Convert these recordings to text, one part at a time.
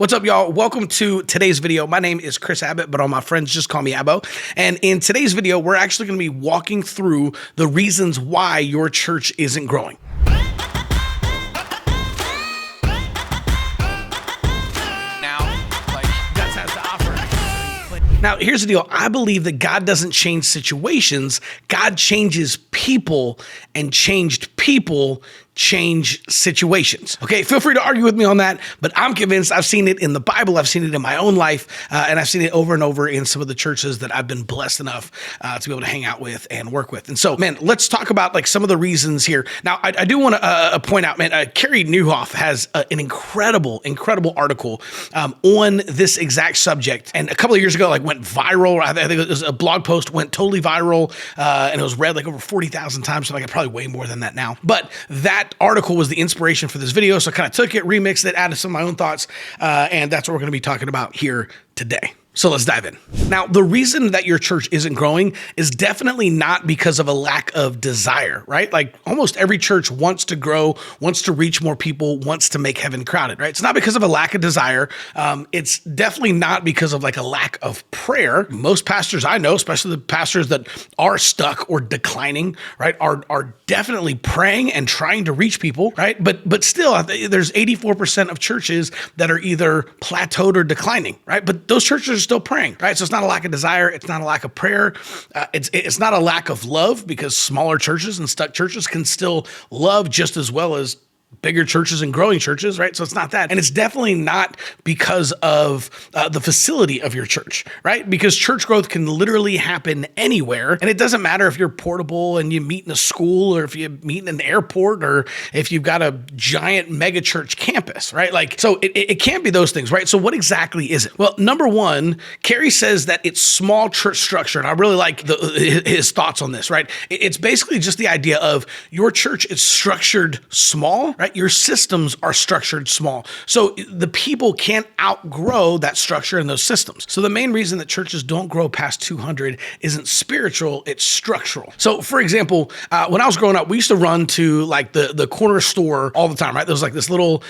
What's up, y'all? Welcome to today's video. My name is Chris Abbott, but all my friends just call me Abbo. And in today's video, we're actually going to be walking through the reasons why your church isn't growing. Now, here's the deal. I believe that God doesn't change situations. God changes people, and changed people change situations. Okay, feel free to argue with me on that, but I'm convinced. I've seen it in the Bible. I've seen it in my own life, and I've seen it over and over in some of the churches that I've been blessed enough to be able to hang out with and work with. And so, man, let's talk about like some of the reasons here. Now, I do want to point out, man, Carey Nieuwhof has an incredible article on this exact subject. And a couple of years ago, like went viral. I think it was a blog post went totally viral, and it was read like over 40,000 times. So like probably way more than that now. But that article was the inspiration for this video. So I kind of took it, remixed it, added some of my own thoughts, and that's what we're going to be talking about here today. So let's dive in. Now, the reason that your church isn't growing is definitely not because of a lack of desire, right? Like almost every church wants to grow, wants to reach more people, wants to make heaven crowded, right? It's not because of a lack of desire. It's definitely not because of like a lack of prayer. Most pastors I know, especially the pastors that are stuck or declining, right, are definitely praying and trying to reach people, right? But still, there's 84% of churches that are either plateaued or declining, right? But those churches are still praying, right? So it's not a lack of desire. It's not a lack of prayer. It's not a lack of love, because smaller churches and stuck churches can still love just as well as bigger churches and growing churches, right? So it's not that. And it's definitely not because of the facility of your church, right? Because church growth can literally happen anywhere. And it doesn't matter if you're portable and you meet in a school, or if you meet in an airport, or if you've got a giant mega church campus, right? Like, so it can't be those things, right? So what exactly is it? Well, number one, Carey says that it's small church structure. And I really like his thoughts on this, right? It's basically just the idea of your church is structured small, right? Your systems are structured small. So the people can't outgrow that structure and those systems. So the main reason that churches don't grow past 200 isn't spiritual, it's structural. So for example, when I was growing up, we used to run to like the corner store all the time, right? There was like this little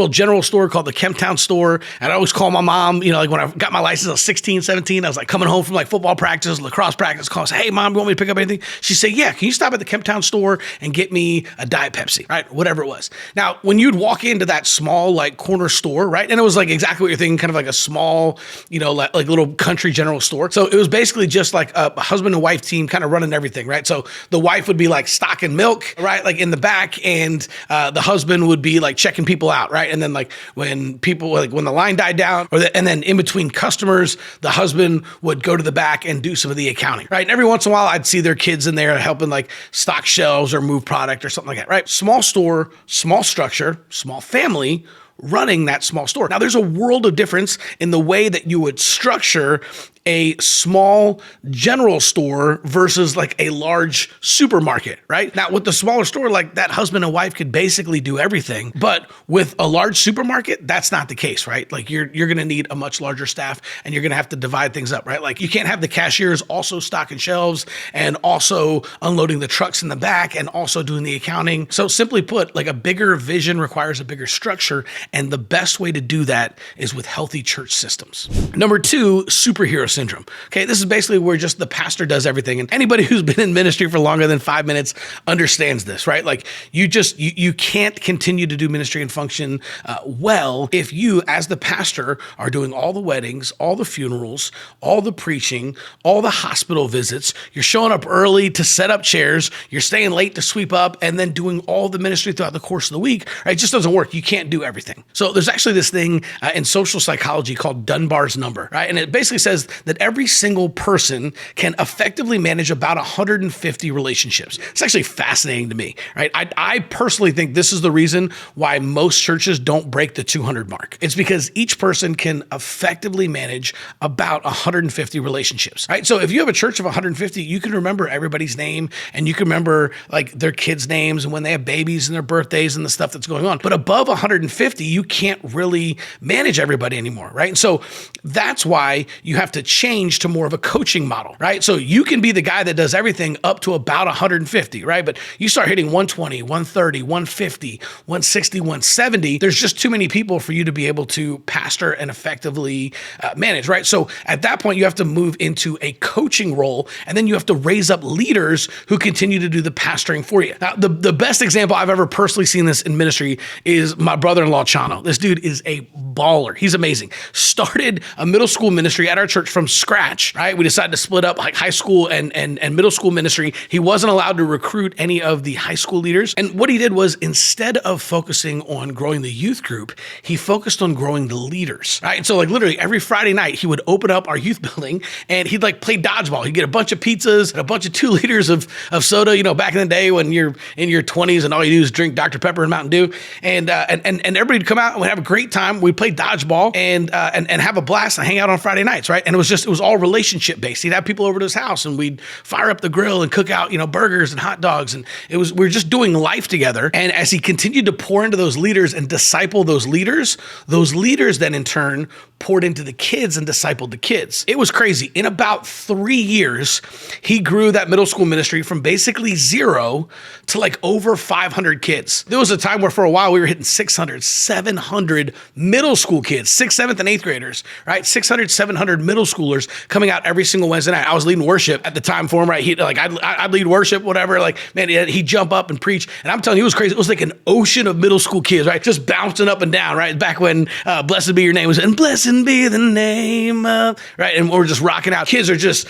general store called the Kemptown store. And I always call my mom, you know, like when I got my license, I was 16, 17, I was like coming home from like football practice, lacrosse practice, call and say, hey mom, you want me to pick up anything? She'd say, yeah, can you stop at the Kemptown store and get me a Diet Pepsi, right? Whatever it was. Now, when you'd walk into that small like corner store, right? And it was like exactly what you're thinking, kind of like a small, you know, like little country general store. So it was basically just like a husband and wife team kind of running everything, right? So the wife would be like stocking milk, right? Like in the back, and the husband would be like checking people out, right? And then like when people, like when the line died down, and then in between customers, the husband would go to the back and do some of the accounting, right? And every once in a while, I'd see their kids in there helping like stock shelves or move product or something like that, right? Small store, small structure, small family running that small store. Now, there's a world of difference in the way that you would structure a small general store versus like a large supermarket, right? Now, with the smaller store, like that husband and wife could basically do everything. But with a large supermarket, that's not the case, right? Like you're going to need a much larger staff, and you're going to have to divide things up, right? Like you can't have the cashiers also stocking shelves and also unloading the trucks in the back and also doing the accounting. So simply put, like a bigger vision requires a bigger structure. And the best way to do that is with healthy church systems. Number two, superhero syndrome. Okay, this is basically where just the pastor does everything. And anybody who's been in ministry for longer than 5 minutes understands this, right? Like you can't continue to do ministry and function well if you, as the pastor, are doing all the weddings, all the funerals, all the preaching, all the hospital visits. You're showing up early to set up chairs. You're staying late to sweep up, and then doing all the ministry throughout the course of the week, right? It just doesn't work. You can't do everything. So there's actually this thing in social psychology called Dunbar's number, right? And it basically says that every single person can effectively manage about 150 relationships. It's actually fascinating to me, right? I personally think this is the reason why most churches don't break the 200 mark. It's because each person can effectively manage about 150 relationships, right? So if you have a church of 150, you can remember everybody's name, and you can remember like their kids' names and when they have babies and their birthdays and the stuff that's going on. But above 150, you can't really manage everybody anymore, right? And so that's why you have to change to more of a coaching model, right? So you can be the guy that does everything up to about 150, right? But you start hitting 120, 130, 150, 160, 170. There's just too many people for you to be able to pastor and effectively manage, right? So at that point, you have to move into a coaching role, and then you have to raise up leaders who continue to do the pastoring for you. Now, the best example I've ever personally seen this in ministry is my brother-in-law, Chano. This dude is a baller. He's amazing. Started a middle school ministry at our church from scratch, right? We decided to split up like high school and middle school ministry. He wasn't allowed to recruit any of the high school leaders. And what he did was, instead of focusing on growing the youth group, he focused on growing the leaders, right? And so like literally every Friday night, he would open up our youth building and he'd like play dodgeball. He'd get a bunch of pizzas and a bunch of 2 liters of soda, you know, back in the day when you're in your 20s and all you do is drink Dr. Pepper and Mountain Dew. And everybody'd come out and we'd have a great time. We'd play dodgeball and have a blast and hang out on Friday nights, right? And it was all relationship based. He'd have people over to his house and we'd fire up the grill and cook out, you know, burgers and hot dogs. And we were just doing life together. And as he continued to pour into those leaders and disciple those leaders then in turn poured into the kids and discipled the kids. It was crazy. In about 3 years, he grew that middle school ministry from basically 0 to like over 500 kids. There was a time where for a while we were hitting 600, 700 middle school kids, 6th, 7th, and 8th graders, right? 600, 700 middle schoolers coming out every single Wednesday night. I was leading worship at the time for him, right? I'd lead worship, whatever. Like, man, he'd jump up and preach. And I'm telling you, it was crazy. It was like an ocean of middle school kids, right? Just bouncing up and down, right? Back when Blessed Be Your Name was, and blessed be the name of, right? And we're just rocking out. Kids are just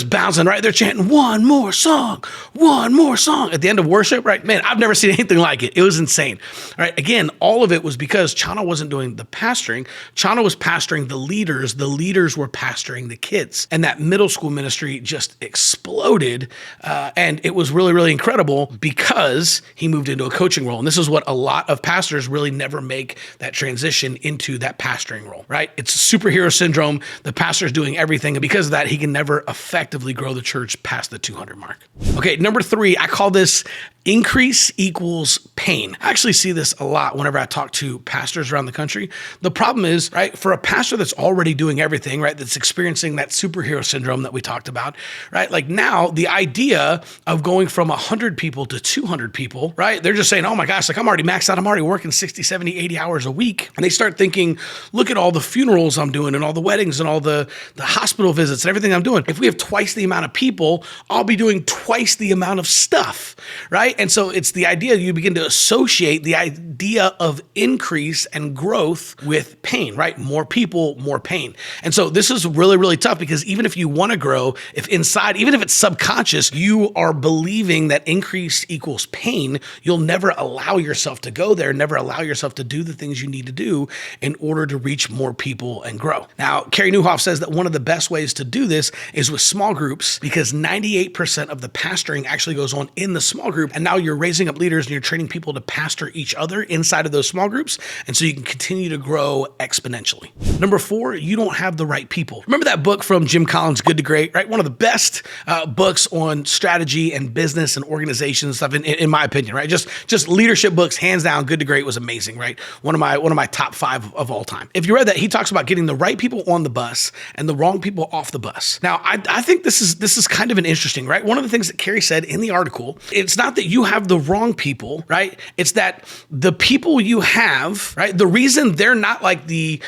bouncing, right? They're chanting one more song at the end of worship, right? Man, I've never seen anything like it. It was insane, right? Again, all of it was because Chano wasn't doing the pastoring. Chano was pastoring the leaders. The leaders were pastoring the kids. And that middle school ministry just exploded. And it was really, really incredible because he moved into a coaching role. And this is what a lot of pastors really never make that transition into that pastoring role, right? It's superhero syndrome. The pastor's doing everything. And because of that, he can never effectively grow the church past the 200 mark. Okay, number 3, I call this increase equals pain. I actually see this a lot whenever I talk to pastors around the country. The problem is, right, for a pastor that's already doing everything, right, that's experiencing that superhero syndrome that we talked about, right, like now the idea of going from 100 people to 200 people, right, they're just saying, oh my gosh, like I'm already maxed out. I'm already working 60, 70, 80 hours a week. And they start thinking, look at all the funerals I'm doing and all the weddings and all the hospital visits and everything I'm doing. If we have twice the amount of people, I'll be doing twice the amount of stuff, right? And so it's the idea you begin to associate the idea of increase and growth with pain, right? More people, more pain. And so this is really, really tough because even if you want to grow, if inside, even if it's subconscious, you are believing that increase equals pain, you'll never allow yourself to go there, never allow yourself to do the things you need to do in order to reach more people and grow. Now, Carey Nieuwhof says that one of the best ways to do this is with small groups because 98% of the pastoring actually goes on in the small group. And now you're raising up leaders and you're training people to pastor each other inside of those small groups. And so you can continue to grow exponentially. Number 4, you don't have the right people. Remember that book from Jim Collins, Good to Great, right? One of the best books on strategy and business and organization and stuff, in my opinion, right? Just leadership books, hands down, Good to Great was amazing, right? One of my top 5 of all time. If you read that, he talks about getting the right people on the bus and the wrong people off the bus. Now, I think this is kind of an interesting, right? One of the things that Carey said in the article, it's not that you have the wrong people, right? It's that the people you have, right? The reason they're not like the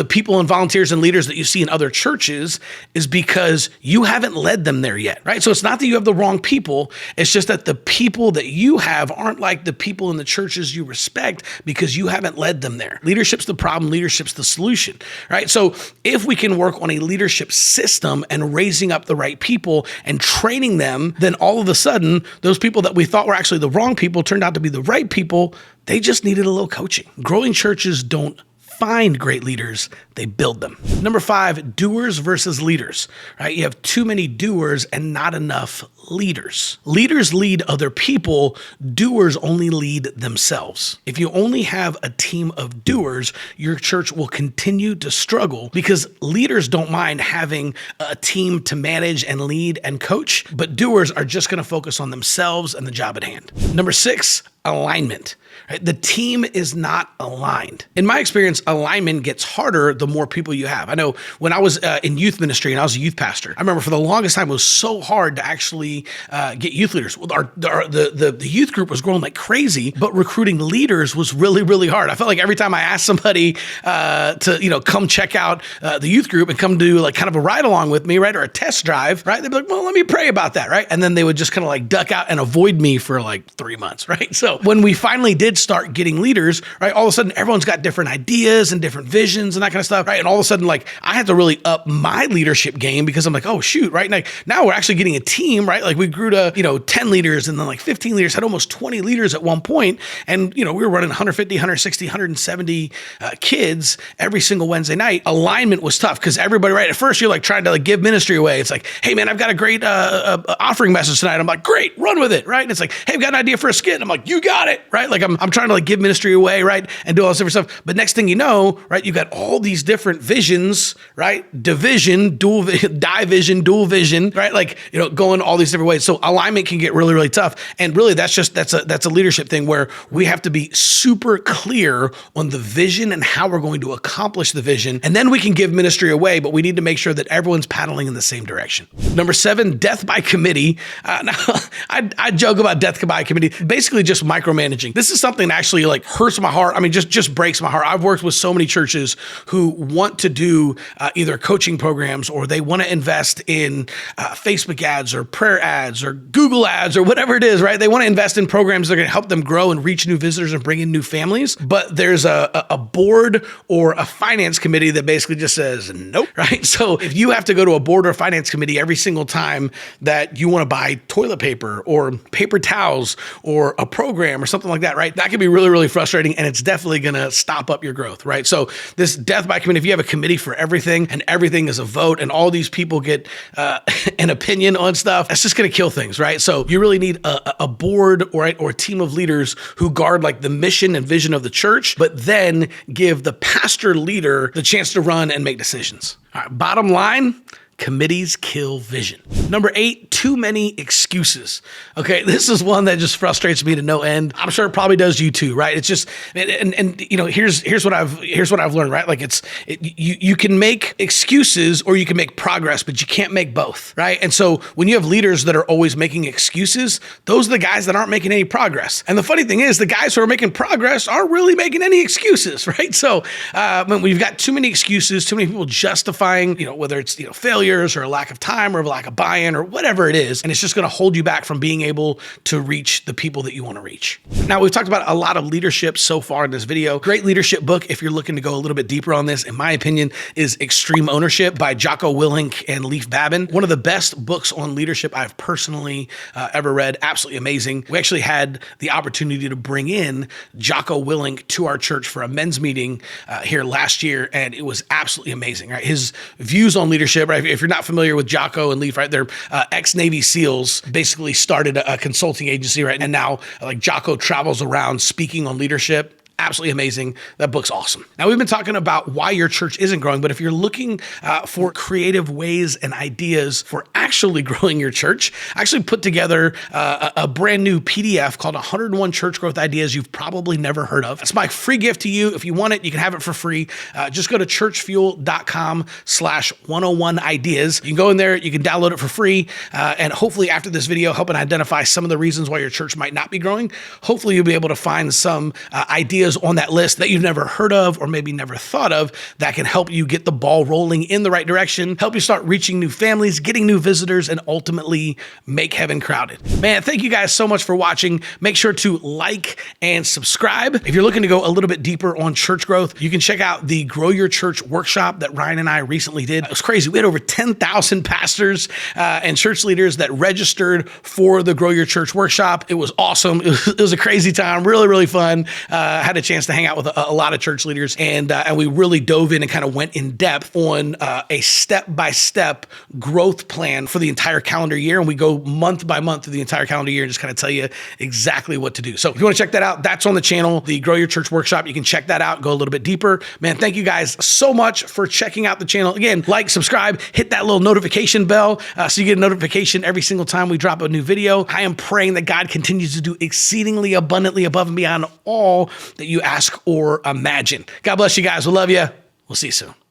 people and volunteers and leaders that you see in other churches is because you haven't led them there yet, right? So it's not that you have the wrong people. It's just that the people that you have aren't like the people in the churches you respect because you haven't led them there. Leadership's the problem. Leadership's the solution, right? So if we can work on a leadership system and raising up the right people and training them, then all of a sudden, those people that we thought were actually the wrong people turned out to be the right people. They just needed a little coaching. Growing churches don't find great leaders, they build them. Number 5, doers versus leaders, right? You have too many doers and not enough leaders. Leaders lead other people, doers only lead themselves. If you only have a team of doers, your church will continue to struggle because leaders don't mind having a team to manage and lead and coach, but doers are just going to focus on themselves and the job at hand. Number 6, alignment. Right? The team is not aligned. In my experience, alignment gets harder the more people you have. I know when I was in youth ministry and I was a youth pastor, I remember for the longest time it was so hard to actually get youth leaders. The youth group was growing like crazy, but recruiting leaders was really, really hard. I felt like every time I asked somebody to come check out the youth group and come do like kind of a ride along with me, right, or a test drive, right, they'd be like, well, let me pray about that, right, and then they would just kind of like duck out and avoid me for like 3 months, right. So when we finally did start getting leaders, right, all of a sudden everyone's got different ideas and different visions and that kind of stuff, right? And all of a sudden, like I had to really up my leadership game because I'm like, oh shoot, right? And now we're actually getting a team, right? Like we grew to, 10 leaders and then like 15 leaders, had almost 20 leaders at one point. And, we were running 150, 160, 170 kids every single Wednesday night. Alignment was tough because everybody, right? At first you're like trying to like give ministry away. It's like, hey man, I've got a great offering message tonight. I'm like, great, run with it, right? And it's like, hey, I've got an idea for a skit. And I'm like, you got it, right? Like I'm trying to like give ministry away, right? And do all this different stuff. But next thing you know, right, you got all these different visions, right? Division, division, dual vision, right? Like, going all these different ways. So alignment can get really, really tough. And really that's a leadership thing where we have to be super clear on the vision and how we're going to accomplish the vision. And then we can give ministry away, but we need to make sure that everyone's paddling in the same direction. Number 7, death by committee. Now, I joke about death by committee, basically just micromanaging. This is something that actually like hurts my heart. I mean, just breaks my heart. I've worked with so many churches who want to do either coaching programs or they want to invest in Facebook ads or prayer ads or Google ads or whatever it is, right? They want to invest in programs that are going to help them grow and reach new visitors and bring in new families. But there's a board or a finance committee that basically just says nope, right? So if you have to go to a board or a finance committee every single time that you want to buy toilet paper or paper towels or a program or something like that, right? That can be really, really frustrating and it's definitely going to stop up your growth, right? So this death by committee, if you have a committee for everything and everything is a vote and all these people get an opinion on stuff, that's just going to kill things, right? So you really need a board or a team of leaders who guard like the mission and vision of the church, but then give the pastor leader the chance to run and make decisions. All right, bottom line, committees kill vision. Number 8, too many excuses. Okay, this is one that just frustrates me to no end. I'm sure it probably does you too, right? It's just, here's what I've learned, right? Like you can make excuses or you can make progress, but you can't make both, right? And so when you have leaders that are always making excuses, those are the guys that aren't making any progress. And the funny thing is, the guys who are making progress aren't really making any excuses, right? So when we've got too many excuses, too many people justifying, whether it's failure or a lack of time or a lack of buy-in or whatever it is. And it's just going to hold you back from being able to reach the people that you want to reach. Now, we've talked about a lot of leadership so far in this video. Great leadership book, if you're looking to go a little bit deeper on this, in my opinion, is Extreme Ownership by Jocko Willink and Leif Babin. One of the best books on leadership I've personally ever read. Absolutely amazing. We actually had the opportunity to bring in Jocko Willink to our church for a men's meeting here last year, and it was absolutely amazing, right? His views on leadership, right? If you're not familiar with Jocko and Leif, right, they're ex-Navy SEALs, basically started a consulting agency, right? And now like Jocko travels around speaking on leadership. Absolutely amazing. That book's awesome. Now, we've been talking about why your church isn't growing, but if you're looking for creative ways and ideas for actually growing your church, I actually put together a brand new PDF called 101 Church Growth Ideas You've Probably Never Heard Of. It's my free gift to you. If you want it, you can have it for free. Just go to churchfuel.com/101 ideas. You can go in there, you can download it for free, and hopefully after this video, helping identify some of the reasons why your church might not be growing. Hopefully you'll be able to find some ideas on that list that you've never heard of or maybe never thought of that can help you get the ball rolling in the right direction, help you start reaching new families, getting new visitors, and ultimately make heaven crowded. Man, thank you guys so much for watching. Make sure to like and subscribe. If you're looking to go a little bit deeper on church growth, you can check out the Grow Your Church workship that Ryan and I recently did. It was crazy. We had over 10,000 pastors and church leaders that registered for the Grow Your Church workshop. It was awesome. It was a crazy time, really, really fun. Had had a chance to hang out with a lot of church leaders, and we really dove in and kind of went in depth on a step-by-step growth plan for the entire calendar year. And we go month by month through the entire calendar year and just kind of tell you exactly what to do. So if you want to check that out, that's on the channel, the Grow Your Church Workshop. You can check that out, go a little bit deeper. Man, thank you guys so much for checking out the channel. Again, like, subscribe, hit that little notification bell so you get a notification every single time we drop a new video. I am praying that God continues to do exceedingly abundantly above and beyond all that you ask or imagine. God bless you guys. We love you. We'll see you soon.